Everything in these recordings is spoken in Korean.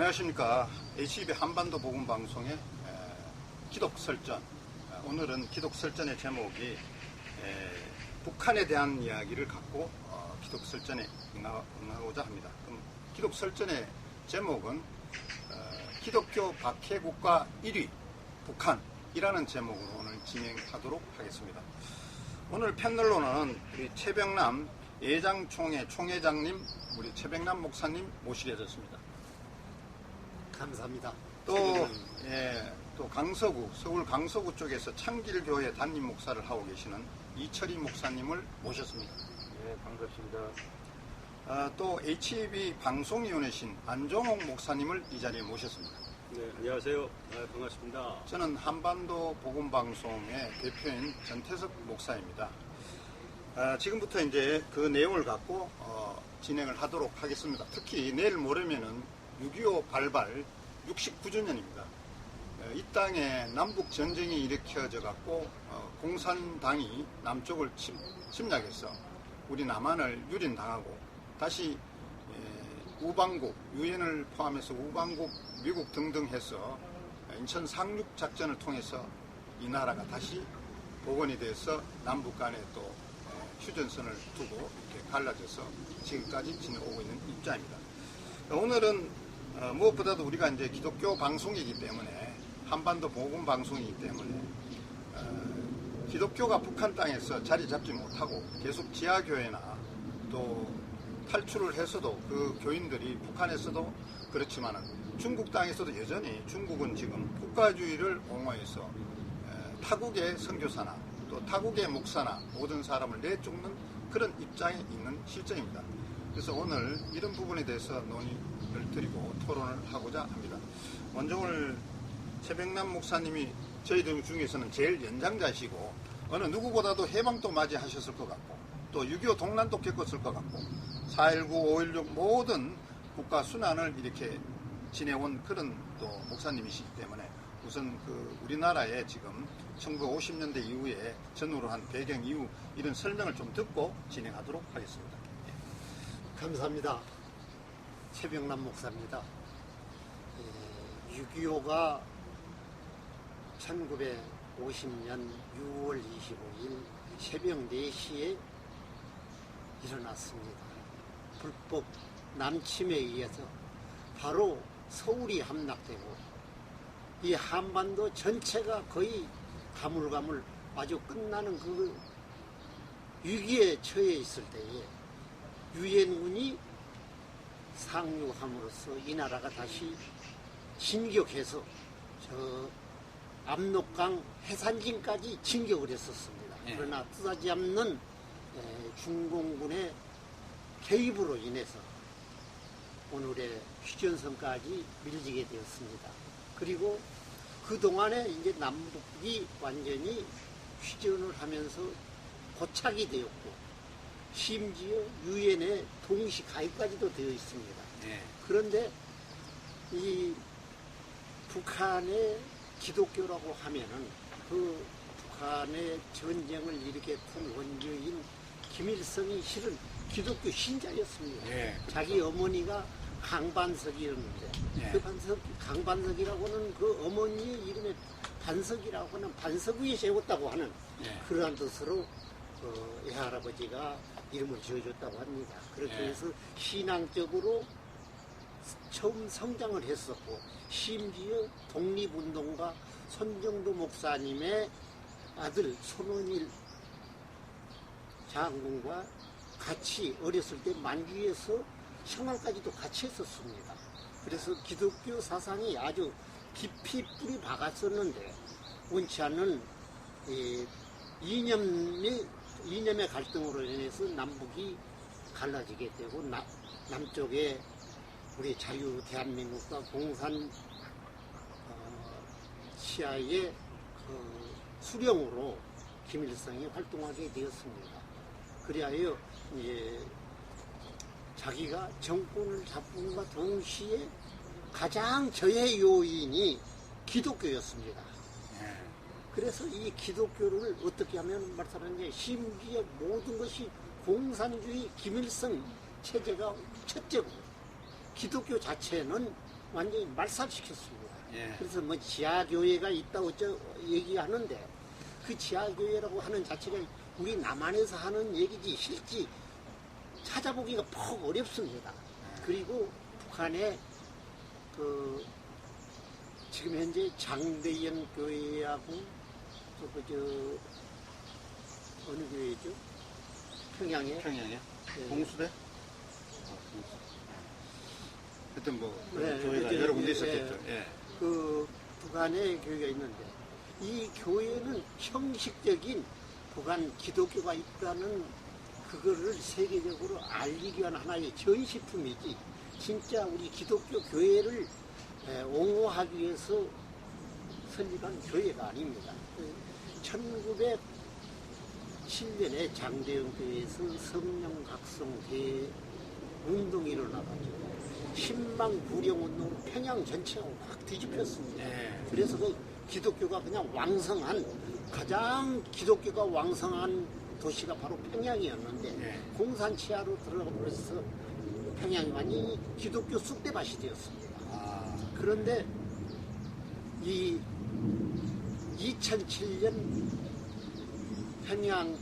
안녕하십니까. HB 한반도 복음방송의 기독설전. 오늘은 기독설전의 제목이 북한에 대한 이야기를 갖고 기독설전에 응하고자 합니다. 그럼 기독설전의 제목은 기독교 박해국가 1위 북한이라는 제목으로 오늘 진행하도록 하겠습니다. 오늘 패널로는 우리 최병남 예장총회 총회장님, 우리 최병남 목사님 모시게 됐습니다. 감사합니다. 또 강서구, 서울 강서구 쪽에서 창길교회 담임 목사를 하고 계시는 이철희 목사님을 모셨습니다. 네, 반갑습니다. 또 HB 방송위원회신 안종옥 목사님을 이 자리에 모셨습니다. 네, 안녕하세요. 네, 반갑습니다. 저는 한반도 복음방송의 대표인 전태석 목사입니다. 지금부터 이제 그 내용을 갖고 진행을 하도록 하겠습니다. 특히 내일 모레면은 6.25 발발 69주년입니다. 이 땅에 남북 전쟁이 일으켜져 갖고 공산당이 남쪽을 침략해서 우리 남한을 유린당하고 다시 우방국, 유엔을 포함해서 우방국, 미국 등등 해서 인천 상륙 작전을 통해서 이 나라가 다시 복원이 돼서 남북 간에 또 휴전선을 두고 이렇게 갈라져서 지금까지 지내오고 있는 입장입니다. 오늘은 무엇보다도 우리가 이제 기독교 방송이기 때문에 한반도 복음 방송이기 때문에 기독교가 북한 땅에서 자리 잡지 못하고 계속 지하교회나 또 탈출을 해서도 그 교인들이 북한에서도 그렇지만은 중국 땅에서도 여전히 중국은 지금 국가주의를 옹호해서 타국의 선교사나 또 타국의 목사나 모든 사람을 내쫓는 그런 입장에 있는 실정입니다. 그래서 오늘 이런 부분에 대해서 논의를 드리고 토론을 하고자 합니다. 먼저 오늘 최병남 목사님이 저희들 중에서는 제일 연장자시고 어느 누구보다도 해방도 맞이하셨을 것 같고 또 6.25 동란도 겪었을 것 같고 4.19, 5.16 모든 국가 순환을 이렇게 지내온 그런 또 목사님이시기 때문에 우선 그 우리나라의 지금 1950년대 이후에 전후로 한 배경 이후 이런 설명을 좀 듣고 진행하도록 하겠습니다. 감사합니다. 최병남 목사입니다. 6.25가 1950년 6월 25일 새벽 4시에 일어났습니다. 불법 남침에 의해서 바로 서울이 함락되고 이 한반도 전체가 거의 가물가물 아주 끝나는 그 위기에 처해 있을 때에 유엔군이 상륙함으로써 이 나라가 다시 진격해서 저 압록강 해산진까지 진격을 했었습니다. 그러나 뜻하지 않는 중공군의 개입으로 인해서 오늘의 휴전선까지 밀리게 되었습니다. 그리고 그동안에 이제 남북이 완전히 휴전을 하면서 고착이 되었고 심지어 유엔에 동시 가입까지도 되어 있습니다. 그런데 이 북한의 기독교라고 하면은 그 북한의 전쟁을 일으켰던 원조인 김일성이 실은 기독교 신자였습니다. 자기 어머니가 강반석이었는데 그 강반석이라고는 그 어머니의 이름에 반석이라고 하는 반석 위에 세웠다고 하는 그러한 뜻으로 외할아버지가 이름을 지어줬다고 합니다. 그렇게 해서 신앙적으로 처음 성장을 했었고 심지어 독립운동가 손정도 목사님의 아들 손원일 장군과 같이 어렸을 때 만주에서 생활까지도 같이 했었습니다. 그래서 기독교 사상이 아주 깊이 뿌리 박았었는데 원치 않는 이념의 갈등으로 인해서 남북이 갈라지게 되고 남쪽에 우리 자유 대한민국과 공산 시아의 수령으로 김일성이 활동하게 되었습니다. 그리하여 이제 자기가 정권을 잡음과 동시에 가장 저해 요인이 기독교였습니다. 그래서 이 기독교를 어떻게 하면 말씀하는지 심지어 모든 것이 공산주의 김일성 체제가 첫째고 기독교 자체는 완전히 말살시켰습니다. 예. 그래서 뭐 지하교회가 있다 어쩌 얘기하는데 그 지하교회라고 하는 자체가 우리 남한에서 하는 얘기지 실제 찾아보기가 퍽 어렵습니다. 그리고 북한에 그 지금 현재 장대연 교회하고 또 그 어느 교회죠? 평양에 평양에 예. 공수대? 하여튼 뭐 네, 교회가 이제, 여러 군데 예, 있었겠죠. 예. 그 북한에 교회가 있는데 이 교회는 형식적인 북한 기독교가 있다는 그거를 세계적으로 알리기 위한 하나의 전시품이지 진짜 우리 기독교 교회를 옹호하기 위해서 설립한 교회가 아닙니다. 1907년에 장대영 교회에서 성령각성 대운동이 일어나가지고 신망구령운동으로 평양 전체가 확 뒤집혔습니다. 예. 그래서 그 기독교가 그냥 왕성한 가장 기독교가 왕성한 도시가 바로 평양이었는데 예. 공산 치하로 들어가면서 평양이 완전히 기독교 쑥대밭이 되었습니다. 아, 그런데 이 2007년 평양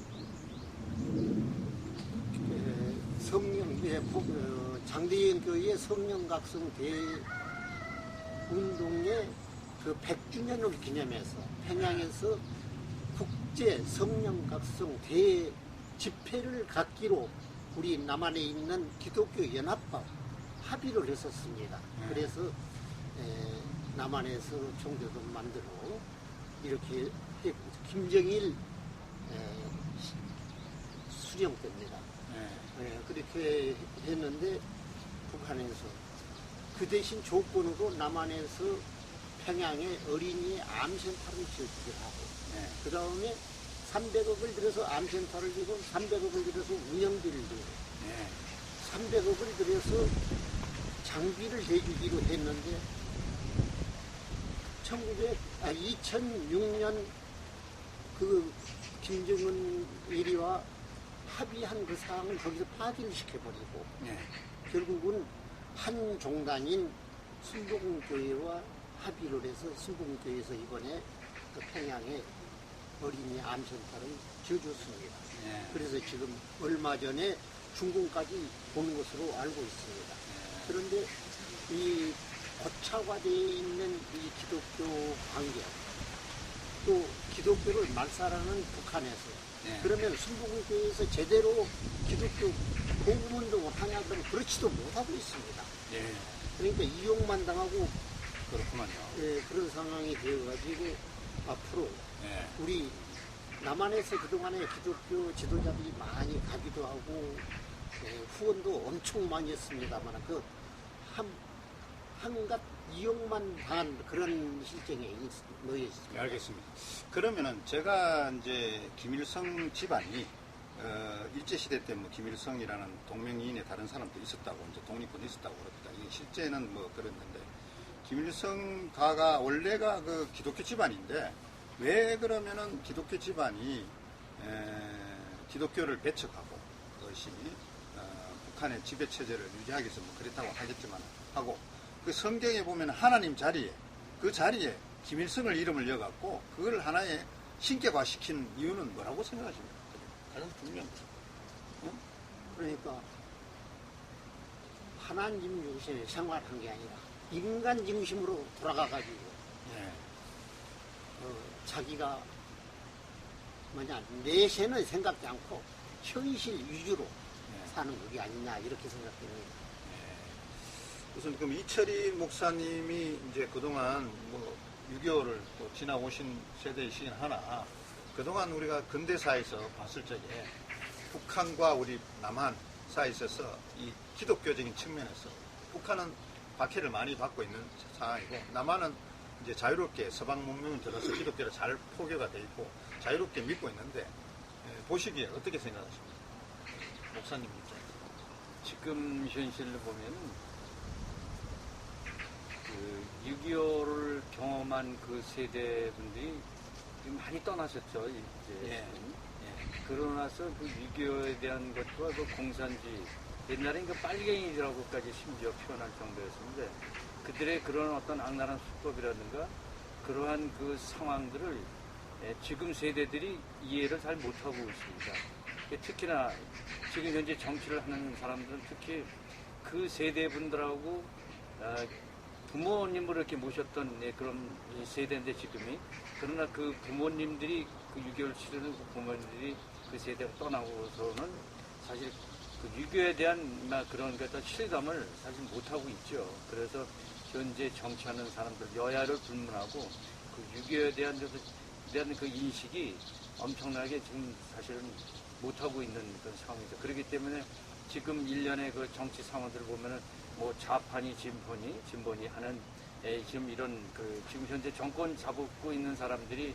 장대현 교회의 성령각성 대운동의 그 100주년을 기념해서 평양에서 국제 성령각성 대집회를 갖기로 우리 남한에 있는 기독교 연합과 합의를 했었습니다. 그래서 남한에서 총대도 만들어 이렇게 김정일 수령됩니다. 그렇게 했는데 북한에서 그 대신 조건으로 남한에서 평양에 어린이 암센터를 지어주기로 하고 그 다음에 300억을 들여서 암센터를 지고 300억을 들여서 운영비를 주고 300억을 들여서 장비를 대주기로 했는데 2006년 그 김정은 일위와 합의한 그 사항을 거기서 파기를 시켜버리고 결국은 한 종단인 순복음교회와 합의를 해서 순복음교회에서 이번에 그 평양에 어린이 암센터를 지어줬습니다. 그래서 지금 얼마 전에 중공까지 본 것으로 알고 있습니다. 그런데 이 고착화되어 있는 이 기독교 관계 또 기독교를 말살하는 북한에서 그러면 순복음교회에서 제대로 기독교 복음운동을 하냐 그러면 그렇지도 못하고 있습니다. 그러니까 이용만 당하고 그렇구만요. 그런 상황이 되어가지고 앞으로 우리 남한에서 그동안에 기독교 지도자들이 많이 가기도 하고 후원도 엄청 많이 했습니다만 그 한갓 이용만 당한 그런 실정에 놓여 있습니다. 알겠습니다. 그러면은 제가 이제 김일성 집안이 일제시대 때 뭐 김일성이라는 동명이인의 다른 사람도 있었다고 이제 독립군 있었다고 그럽니다. 이게 실제는 뭐 그랬는데 김일성 가가 원래가 그 기독교 집안인데 왜 그러면은 기독교 집안이 기독교를 배척하고 그것이 북한의 지배 체제를 유지하기 위해서 뭐 그랬다고 하겠지만 하고 그 성경에 보면 하나님 자리에 그 자리에 김일성을 이름을 이어갖고 그걸 하나의 신격화시킨 이유는 뭐라고 생각하십니까? 가장 중요한 거죠. 그러니까 하나님 중심에 생활한 게 아니라 인간 중심으로 돌아가가지고 자기가 내세는 생각지 않고 현실 위주로 사는 그게 아니냐 이렇게 생각됩니다. 우선 그럼 이철희 목사님이 이제 그동안 뭐 6.25를 또 지나오신 세대이시긴 하나 그동안 우리가 근대사에서 봤을 적에 북한과 우리 남한 사이에 있어서 이 기독교적인 측면에서 북한은 박해를 많이 받고 있는 상황이고 남한은 이제 자유롭게 서방 문명을 들어서 기독교를 잘 포교가 돼 있고 자유롭게 믿고 있는데 보시기에 어떻게 생각하십니까? 목사님 입장에서. 지금 현실을 보면 그 6.25를 경험한 그 세대분들이 많이 떠나셨죠, 이제. 그러고 나서 그 6.25에 대한 것과 그 공산주의, 옛날엔 그 빨갱이라고까지 심지어 표현할 정도였는데 그들의 그런 어떤 악랄한 수법이라든가 그러한 그 상황들을 지금 세대들이 이해를 잘 못하고 있습니다. 특히나 지금 현재 정치를 하는 사람들은 특히 그 세대분들하고 부모님을 이렇게 모셨던 그런 세대인데 지금이 그러나 그 부모님들이 그 6.25 치르는 그 부모님들이 그 세대를 떠나고서는 사실 그 유교에 대한 그런 어떤 실감을 사실 못하고 있죠. 그래서 현재 정치하는 사람들 여야를 불문하고 그 유교에 대한 그 인식이 엄청나게 지금 사실은 못하고 있는 그런 상황이죠. 그렇기 때문에 지금 일련의 그 정치 상황들을 보면은 뭐 좌파니 진보니 하는 지금 이런 그 지금 현재 정권 잡고 있는 사람들이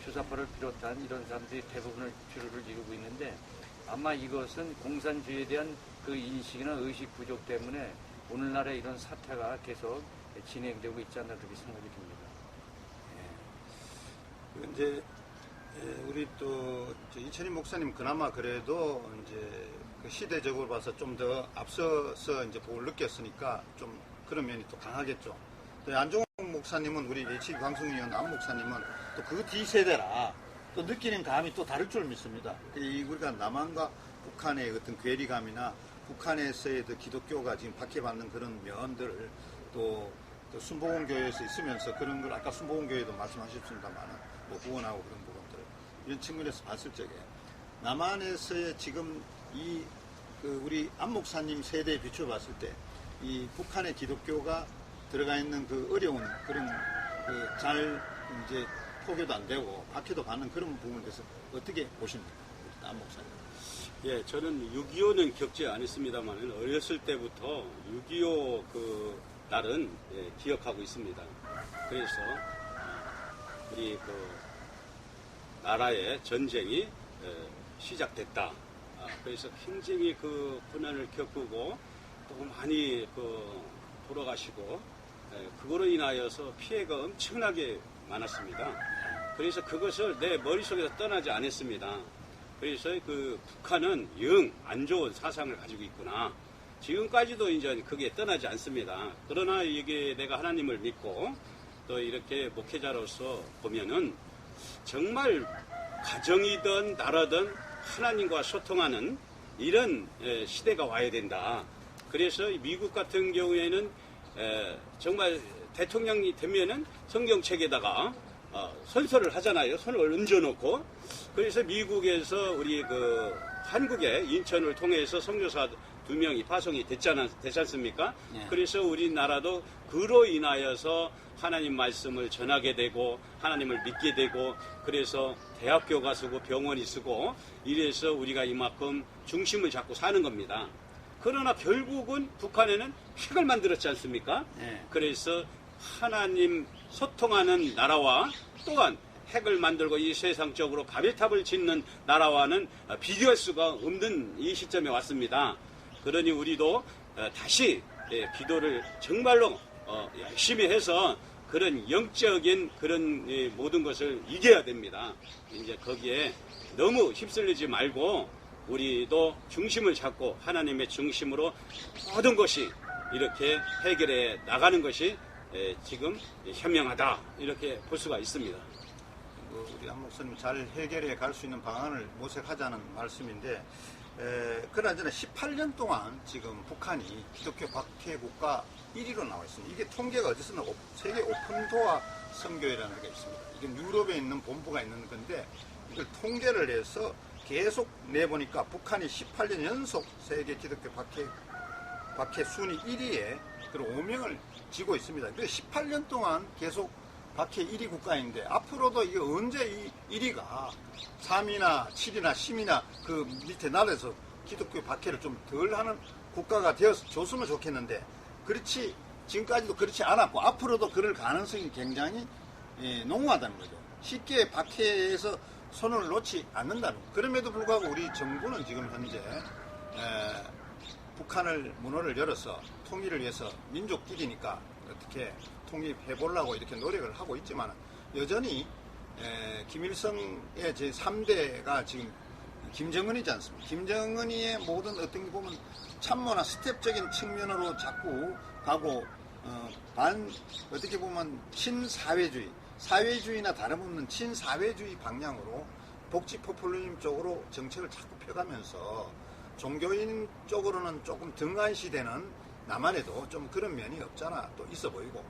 주사파를 비롯한 이런 사람들이 대부분을 주류를 이루고 있는데 아마 이것은 공산주의에 대한 그 인식이나 의식 부족 때문에 오늘날의 이런 사태가 계속 진행되고 있지 않나 그렇게 생각이 듭니다. 이제 우리 또 이철희 목사님 그나마 그래도 이제 그 시대적으로 봐서 좀 더 앞서서 이제 복을 느꼈으니까 좀 그런 면이 또 강하겠죠. 또 안종욱 목사님은 우리 HB 방송위원 안 목사님은 또 그 뒤세대라 또 느끼는 감이 또 다를 줄 믿습니다. 우리가 남한과 북한의 어떤 괴리감이나 북한에서의 기독교가 지금 박해받는 그런 면들을 또 순복음교회에서 있으면서 그런 걸 아까 순복음교회도 말씀하셨습니다만 뭐 후원하고 그런 부분들 이런 측면에서 봤을 적에 남한에서의 지금 우리 안 목사님 세대에 비춰봤을 때 이 북한의 기독교가 들어가 있는 그 어려운 그런 잘 이제 포교도 안 되고 박해도 받는 그런 부분에 대해서 어떻게 보십니까? 안 목사님. 예, 저는 6.25는 겪지 않았습니다만 어렸을 때부터 6.25 그 날은 기억하고 있습니다. 그래서 우리 그 나라의 전쟁이 시작됐다. 그래서 굉장히 그 고난을 겪고 또 많이 돌아가시고 그거로 인하여서 피해가 엄청나게 많았습니다. 그래서 그것을 내 머릿속에서 떠나지 않았습니다. 그래서 그 북한은 영 안 좋은 사상을 가지고 있구나. 지금까지도 이제 그게 떠나지 않습니다. 그러나 이게 내가 하나님을 믿고 또 이렇게 목회자로서 보면은 정말 가정이든 나라든 하나님과 소통하는 이런 시대가 와야 된다. 그래서 미국 같은 경우에는 정말 대통령이 되면은 성경책에다가 선서를 하잖아요. 손을 얹어놓고. 그래서 미국에서 우리 한국의 인천을 통해서 선교사 2명이 파송이 됐지 않습니까? 네. 그래서 우리나라도 그로 인하여서 하나님 말씀을 전하게 되고 하나님을 믿게 되고 그래서 대학교가 쓰고 병원이 쓰고 이래서 우리가 이만큼 중심을 잡고 사는 겁니다. 그러나 결국은 북한에는 핵을 만들었지 않습니까? 네. 그래서 하나님 소통하는 나라와 또한 핵을 만들고 이 세상적으로 바벨탑을 짓는 나라와는 비교할 수가 없는 이 시점에 왔습니다. 그러니 우리도 다시 기도를 정말로 열심히 해서 그런 영적인 그런 모든 것을 이겨야 됩니다. 이제 거기에 너무 휩쓸리지 말고 우리도 중심을 잡고 하나님의 중심으로 모든 것이 이렇게 해결해 나가는 것이 지금 현명하다 이렇게 볼 수가 있습니다. 우리 안 목사님 잘 해결해 갈 수 있는 방안을 모색하자는 말씀인데 그나저나 18년 동안 지금 북한이 기독교 박해 국가 1위로 나와 있습니다. 이게 통계가 어디서 나오고 세계 오픈도어 선교회라는 게 있습니다. 이건 유럽에 있는 본부가 있는 건데 이걸 통계를 해서 계속 내보니까 북한이 18년 연속 세계 기독교 박해 순위 1위에 그런 오명을 지고 있습니다. 그래서 18년 동안 계속 박해 1위 국가인데 앞으로도 이게 언제 이 1위가 3위나 7위나 10위나 그 밑에 나라에서 기독교 박해를 좀 덜 하는 국가가 되어줬으면 좋겠는데 그렇지 지금까지도 그렇지 않았고 앞으로도 그럴 가능성이 굉장히 농후하다는 거죠. 쉽게 박해에서 손을 놓지 않는다는 거. 그럼에도 불구하고 우리 정부는 지금 현재 북한을 문호를 열어서 통일을 위해서 민족끼리니까 어떻게 통일해보려고 이렇게 노력을 하고 있지만 여전히 김일성의 제3대가 지금 김정은이지 않습니까? 김정은이의 모든 어떤 게 보면 참모나 스텝적인 측면으로 자꾸 가고 어떻게 보면 친사회주의, 사회주의나 다름없는 친사회주의 방향으로 복지 포퓰리즘 쪽으로 정책을 자꾸 펴가면서 종교인 쪽으로는 조금 등한시되는 남한에도 좀 그런 면이 없잖아 또 있어 보이고,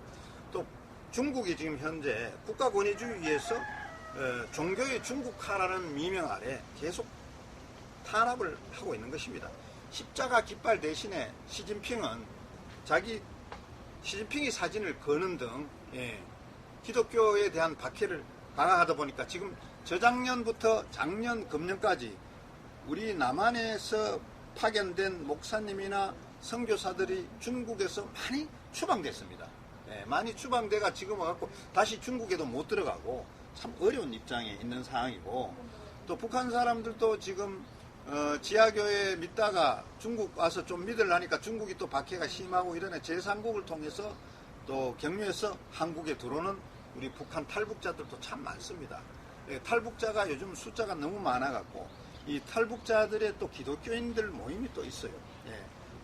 또 중국이 지금 현재 국가 권위주의에서 종교의 중국화라는 미명 아래 계속 탄압을 하고 있는 것입니다. 십자가 깃발 대신에 시진핑이 사진을 거는 등 기독교에 대한 박해를 강화하다 보니까 지금 저작년부터 작년 금년까지 우리 남한에서 파견된 목사님이나 선교사들이 중국에서 많이 추방됐습니다. 많이 추방돼가 지금 와갖고 다시 중국에도 못 들어가고 참 어려운 입장에 있는 상황이고, 또 북한 사람들도 지금 지하교회 믿다가 중국 와서 좀 믿으려니까 중국이 또 박해가 심하고 이러네. 제3국을 통해서 또 경유해서 한국에 들어오는 우리 북한 탈북자들도 참 많습니다. 탈북자가 요즘 숫자가 너무 많아갖고 이 탈북자들의 또 기독교인들 모임이 또 있어요.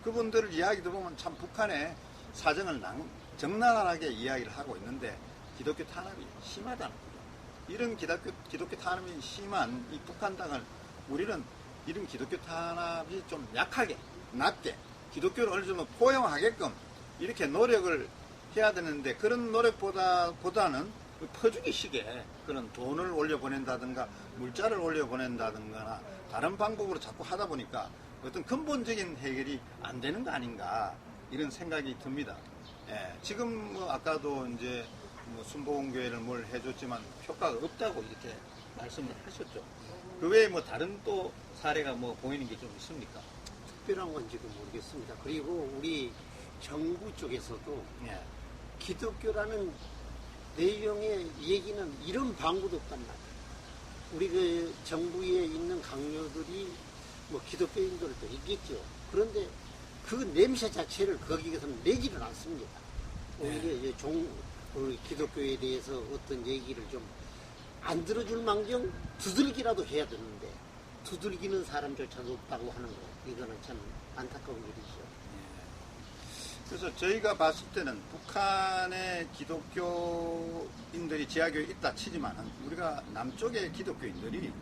그분들 이야기 들어보면 참 북한의 사정을 적나라하게 이야기를 하고 있는데 기독교 탄압이 심하다는 거죠. 이런 기독교 탄압이 심한 이 북한 땅을 우리는 이런 기독교 탄압이 좀 약하게, 낮게 기독교를 어느 정도 포용하게끔 이렇게 노력을 해야 되는데, 그런 노력보다는 퍼주기식의 그런 돈을 올려보낸다든가 물자를 올려보낸다든가 다른 방법으로 자꾸 하다 보니까 어떤 근본적인 해결이 안 되는 거 아닌가 이런 생각이 듭니다. 지금 뭐 아까도 이제 뭐 순복음교회를 뭘 해줬지만 효과가 없다고 이렇게 말씀을 하셨죠. 그 외에 뭐 다른 또 사례가 뭐 보이는 게 좀 있습니까? 특별한 건 지금 모르겠습니다. 그리고 우리 정부 쪽에서도 기독교라는 내용의 얘기는 이런 방구도 없단 말이에요. 우리 그 정부에 있는 강요들이 뭐 기독교인들도 있겠죠. 그런데 그 냄새 자체를 거기에서는 내지를 않습니다. 오히려 우리 기독교에 대해서 어떤 얘기를 좀 안 들어줄 망정 두들기라도 해야 되는데 두들기는 사람조차도 없다고 하는 거, 이거는 참 안타까운 일이죠. 그래서 저희가 봤을 때는 북한의 기독교인들이 지하교에 있다 치지만은 우리가 남쪽의 기독교인들이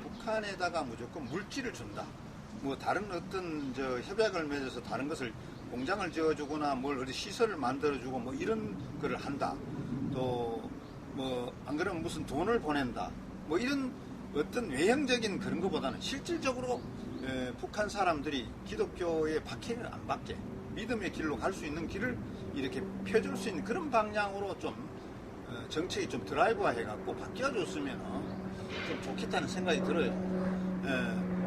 북한에다가 무조건 물질을 준다, 뭐 다른 어떤 협약을 맺어서 다른 것을 공장을 지어주거나 뭘 어디 시설을 만들어주고 뭐 이런 거를 한다, 또 뭐 안 그러면 무슨 돈을 보낸다, 뭐 이런 어떤 외형적인 그런 것보다는 실질적으로 북한 사람들이 기독교의 박해를 안 받게 믿음의 길로 갈 수 있는 길을 이렇게 펴줄 수 있는 그런 방향으로 좀 정책이 좀 드라이브화 해갖고 바뀌어줬으면 좀 좋겠다는 생각이 들어요.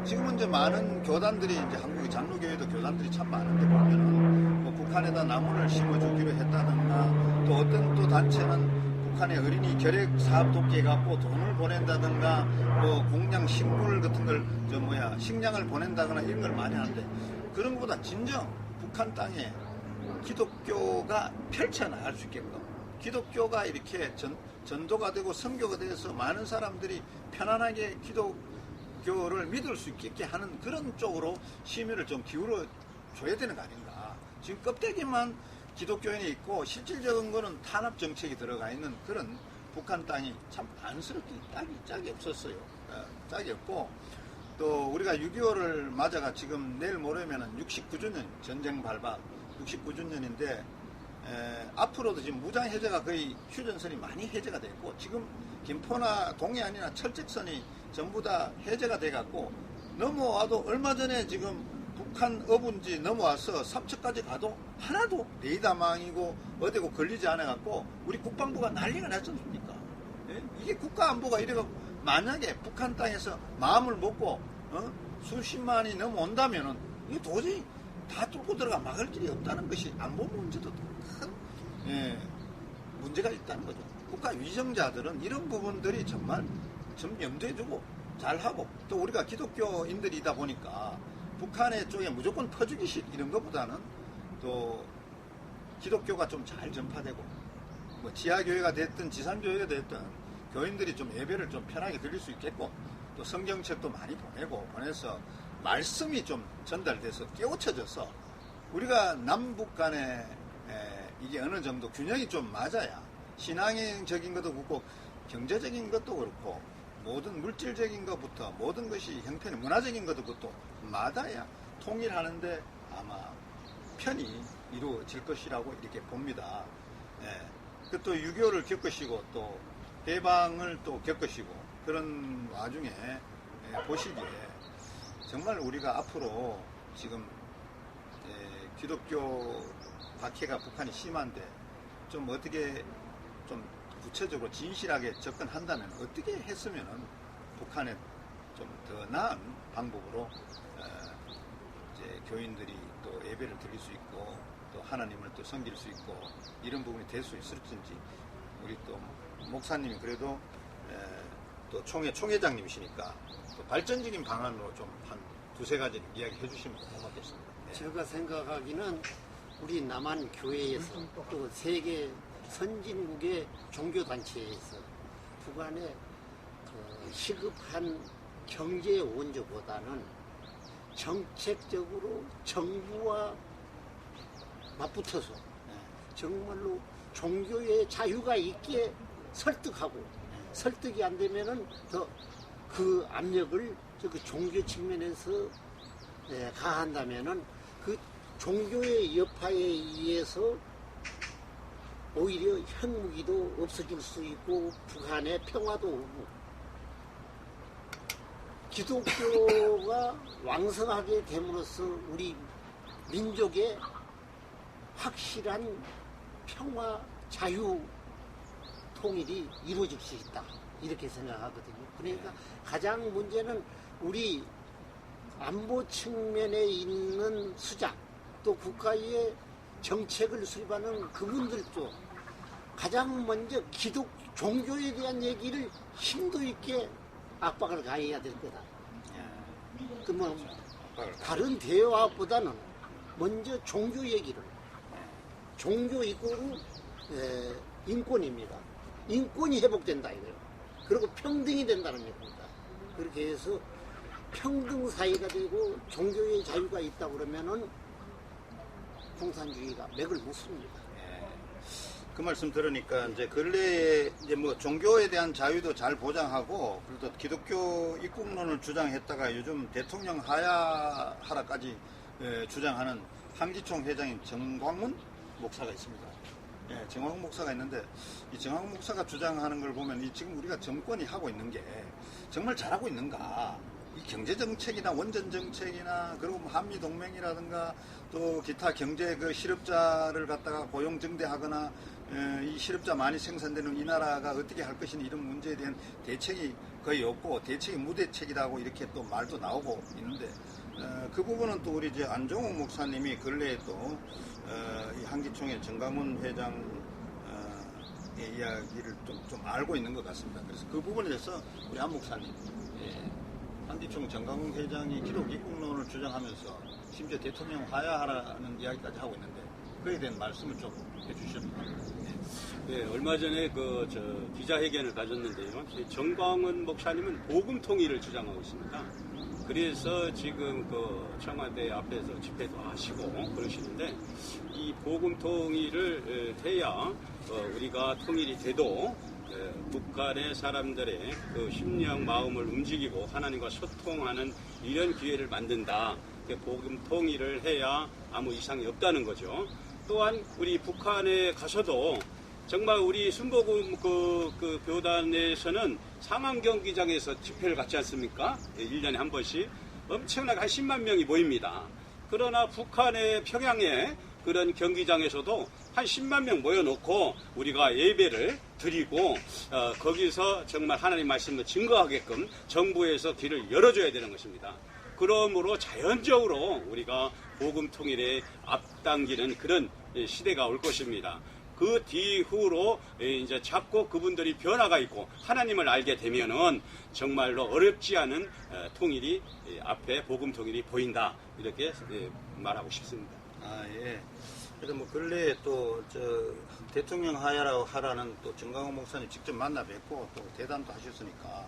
지금은 이제 많은 교단들이 이제 한국의 장로교회도 교단들이 참 많은데 보면은 뭐 북한에다 나무를 심어주기로 했다든가, 또 어떤 또 단체는 북한의 어린이 결핵 사업 돕기 해갖고 돈을 보낸다든가, 뭐 공양 식물 같은 걸 식량을 보낸다거나 이런 걸 많이 하는데, 그런 것보다 진정 북한 땅에 기독교가 펼쳐나갈 수 있게끔, 기독교가 이렇게 전도가 되고 선교가 돼서 많은 사람들이 편안하게 기독교를 믿을 수 있게 하는 그런 쪽으로 심혈을 좀 기울여 줘야 되는 거 아닌가. 지금 껍데기만 기독교인이 있고 실질적인 거는 탄압 정책이 들어가 있는 그런 북한 땅이 참 안쓰럽게 짝이 없었어요. 짝이 없고, 또 우리가 6.25를 맞아가 지금 내일 모레면은 69주년 전쟁 발발 69주년인데 앞으로도 지금 무장 해제가 거의 휴전선이 많이 해제가 됐고, 지금 김포나 동해안이나 철책선이 전부 다 해제가 돼 갖고 넘어와도 얼마 전에 지금 북한 어분지 넘어와서 삼척까지 가도 하나도 레이더망이고 어디고 걸리지 않아 갖고 우리 국방부가 난리가 났지 않습니까? 이게 국가안보가 이래갖고 만약에 북한 땅에서 마음을 먹고 수십만이 넘어온다면은 이게 도저히 다 뚫고 들어가 막을 길이 없다는 것이 안보 문제도 큰 문제가 있다는 거죠. 국가 위정자들은 이런 부분들이 정말 좀 염두에 두고 잘하고, 또 우리가 기독교인들이다 보니까 북한의 쪽에 무조건 퍼주기식 이런 것보다는 또 기독교가 좀 잘 전파되고, 뭐 지하교회가 됐든 지상교회가 됐든 교인들이 좀 예배를 좀 편하게 드릴 수 있겠고, 또 성경책도 많이 보내서 말씀이 좀 전달돼서 깨우쳐져서 우리가 남북 간에 이게 어느 정도 균형이 좀 맞아야 신앙적인 것도 그렇고 경제적인 것도 그렇고 모든 물질적인 것부터 모든 것이 형편이 문화적인 것도 그것도 맞아야 통일하는데 아마 편히 이루어질 것이라고 이렇게 봅니다. 또 6.25를 겪으시고 또 해방을 또 겪으시고 그런 와중에 보시기에 정말 우리가 앞으로 지금 기독교 박해가 북한이 심한데 좀 어떻게 좀 구체적으로 진실하게 접근한다면 어떻게 했으면은 북한에 좀 더 나은 방법으로 이제 교인들이 또 예배를 드릴 수 있고 또 하나님을 또 섬길 수 있고 이런 부분이 될 수 있을지 우리 또 목사님이 그래도 또 총회장님이시니까 또 발전적인 방안으로 좀 한 두세 가지 이야기 해주시면 고맙겠습니다. 제가 생각하기는 우리 남한 교회에서 또 세계 선진국의 종교단체에서 북한의 시급한 경제 원조보다는 정책적으로 정부와 맞붙어서 정말로 종교의 자유가 있게 설득하고 설득이 안 되면은 더 그 압력을 그 종교 측면에서 가한다면은 그 종교의 여파에 의해서 오히려 핵무기도 없어질 수 있고 북한의 평화도 오고 기독교가 왕성하게 됨으로써 우리 민족의 확실한 평화, 자유, 통일이 이루어질 수 있다. 이렇게 생각하거든요. 그러니까 가장 문제는 우리 안보 측면에 있는 수장, 또 국가의 정책을 수립하는 그분들도 가장 먼저 종교에 대한 얘기를 심도 있게 압박을 가해야 될 거다. 그러면 다른 대화보다는 먼저 종교 얘기를, 종교 이꼬르 인권입니다. 인권이 회복된다 이거예요. 그리고 평등이 된다는 얘기입니다. 그렇게 해서 평등 사회가 되고 종교의 자유가 있다 그러면은 공산주의가 맥을 못 씁니다. 그 말씀 들으니까 이제 근래에 이제 뭐 종교에 대한 자유도 잘 보장하고 그리고 기독교 입국론을 주장했다가 요즘 대통령 하야하라까지 주장하는 한기총 회장인 정광훈 목사가 있습니다. 정광훈 목사가 있는데 이 정광훈 목사가 주장하는 걸 보면 이 지금 우리가 정권이 하고 있는 게 정말 잘하고 있는가? 이 경제 정책이나 원전 정책이나 그리고 한미 동맹이라든가 또 기타 경제 그 실업자를 갖다가 고용 증대하거나 이 실업자 많이 생산되는 이 나라가 어떻게 할 것이냐 이런 문제에 대한 대책이 거의 없고 대책이 무대책이라고 이렇게 또 말도 나오고 있는데 그 부분은 또 우리 이제 안종욱 목사님이 근래에 또 이 한기총의 정광훈 회장의 이야기를 좀 알고 있는 것 같습니다. 그래서 그 부분에 대해서 우리 안 목사님 한기총 정광훈 회장이 기독 입국론을 주장하면서 심지어 대통령 하야하라는 이야기까지 하고 있는데 그에 대한 말씀을 좀 해주시면 네, 얼마 전에 기자회견을 가졌는데요. 정광훈 목사님은 복음 통일을 주장하고 있습니다. 그래서 지금 청와대 앞에서 집회도 하시고 그러시는데 이 복음 통일을 해야 우리가 통일이 돼도 북한의 사람들의 그 심령 마음을 움직이고 하나님과 소통하는 이런 기회를 만든다. 복음 통일을 해야 아무 이상이 없다는 거죠. 또한 우리 북한에 가서도 정말 우리 순복음 그 교단에서는 상암 경기장에서 집회를 갖지 않습니까? 1년에 한 번씩 엄청나게 한 10만 명이 모입니다. 그러나 북한의 평양에 그런 경기장에서도 한 10만 명 모여놓고 우리가 예배를 드리고 거기서 정말 하나님 말씀을 증거하게끔 정부에서 길을 열어줘야 되는 것입니다. 그러므로 자연적으로 우리가 복음 통일에 앞당기는 그런 시대가 올 것입니다. 그 뒤후로 이제 자꾸 그분들이 변화가 있고 하나님을 알게 되면은 정말로 어렵지 않은 통일이 앞에 복음 통일이 보인다 이렇게 말하고 싶습니다. 예. 그래서 뭐 근래에 또 대통령 하라는 또 정광훈 목사님 직접 만나 뵙고 또 대담도 하셨으니까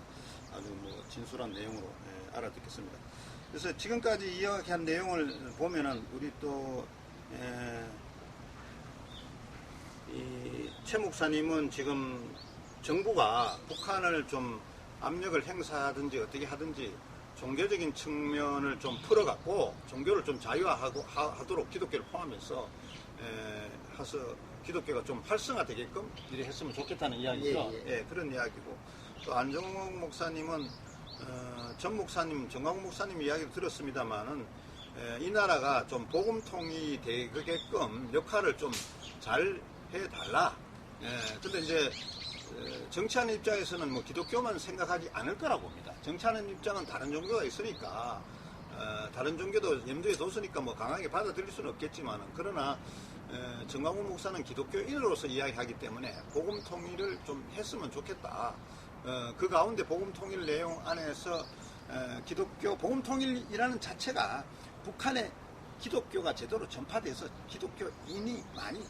아주 뭐 진솔한 내용으로 알아듣겠습니다. 그래서 지금까지 이야기한 내용을 보면은 우리 또 이 최 목사님은 지금 정부가 북한을 좀 압력을 행사하든지 어떻게 하든지 종교적인 측면을 좀 풀어갖고 종교를 좀 자유화하도록 기독교를 포함해서 해서 기독교가 좀 활성화되게끔 이래 했으면 좋겠다는 이야기죠. 그런 이야기고 또 안정욱 목사님은 전 목사님, 정광훈 목사님 이야기를 들었습니다만은 이 나라가 좀 복음통이 되게끔 역할을 좀 잘 해달라. 근데 이제 정치하는 입장에서는 뭐 기독교만 생각하지 않을 거라고 봅니다. 정치하는 입장은 다른 종교가 있으니까 다른 종교도 염두에 뒀으니까 뭐 강하게 받아들일 수는 없겠지만 그러나 정광훈 목사는 기독교인으로서 이야기하기 때문에 복음 통일을 좀 했으면 좋겠다. 그 가운데 복음 통일 내용 안에서 기독교 복음 통일이라는 자체가 북한에 기독교가 제대로 전파돼서 기독교인이 많이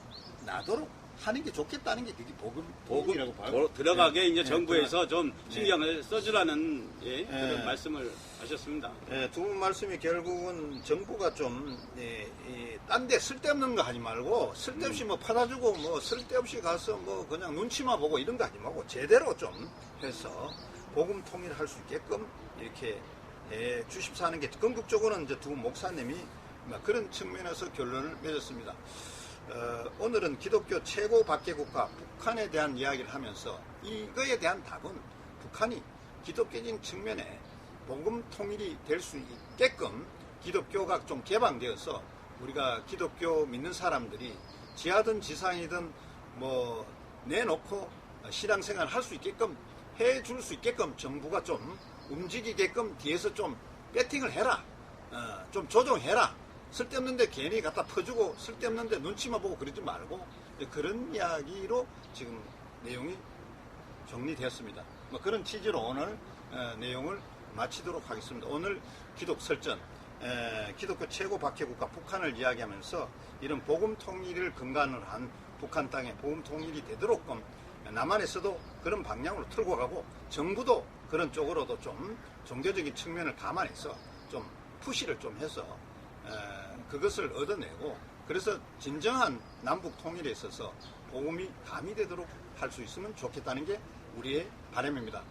나도록 하는 게 좋겠다는 게 그게 복음이라고 봐요. 들어가게 이제 정부에서 좀 신경을 써주라는 그런 말씀을 하셨습니다. 두 분 말씀이 결국은 정부가 좀 딴 데 쓸데없는 거 하지 말고 쓸데없이 뭐 받아주고 뭐 쓸데없이 가서 뭐 그냥 눈치만 보고 이런 거 하지 말고 제대로 좀 해서 복음 통일할 수 있게끔 이렇게 주십사 하는 게 궁극적으로는 이제 두 목사님이 그런 측면에서 결론을 맺었습니다. 오늘은 기독교 최고 박해국가 북한에 대한 이야기를 하면서 이거에 대한 답은 북한이 기독교적인 측면에 복음 통일이 될 수 있게끔 기독교가 좀 개방되어서 우리가 기독교 믿는 사람들이 지하든 지상이든 뭐 내놓고 신앙생활을 할 수 있게끔 해줄 수 있게끔 정부가 좀 움직이게끔 뒤에서 좀 배팅을 해라. 좀 조정해라. 쓸데없는데 괜히 갖다 퍼주고 쓸데없는데 눈치만 보고 그러지 말고 그런 이야기로 지금 내용이 정리되었습니다. 뭐 그런 취지로 오늘 내용을 마치도록 하겠습니다. 오늘 기독설전 기독교 최고 박해국가 북한을 이야기하면서 이런 복음 통일을 근간으로 한 북한 땅에 복음 통일이 되도록끔 남한에서도 그런 방향으로 틀고 가고 정부도 그런 쪽으로도 좀 종교적인 측면을 감안해서 좀 푸시를 좀 해서 그것을 얻어내고 그래서 진정한 남북 통일에 있어서 복음이 가미되도록 할 수 있으면 좋겠다는 게 우리의 바람입니다.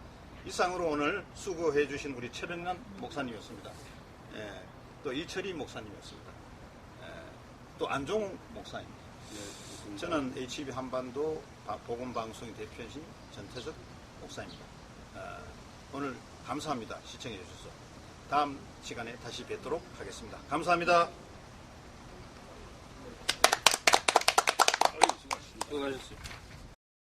이상으로 오늘 수고해 주신 우리 최병란 목사님이었습니다. 또 이철희 목사님이었습니다. 또 안종욱 목사님. 저는 HB 한반도 복음방송의 대표이신 전태석 목사입니다. 오늘 감사합니다. 시청해 주셔서. 다음 시간에 다시 뵙도록 하겠습니다. 감사합니다. 수고하셨습니다.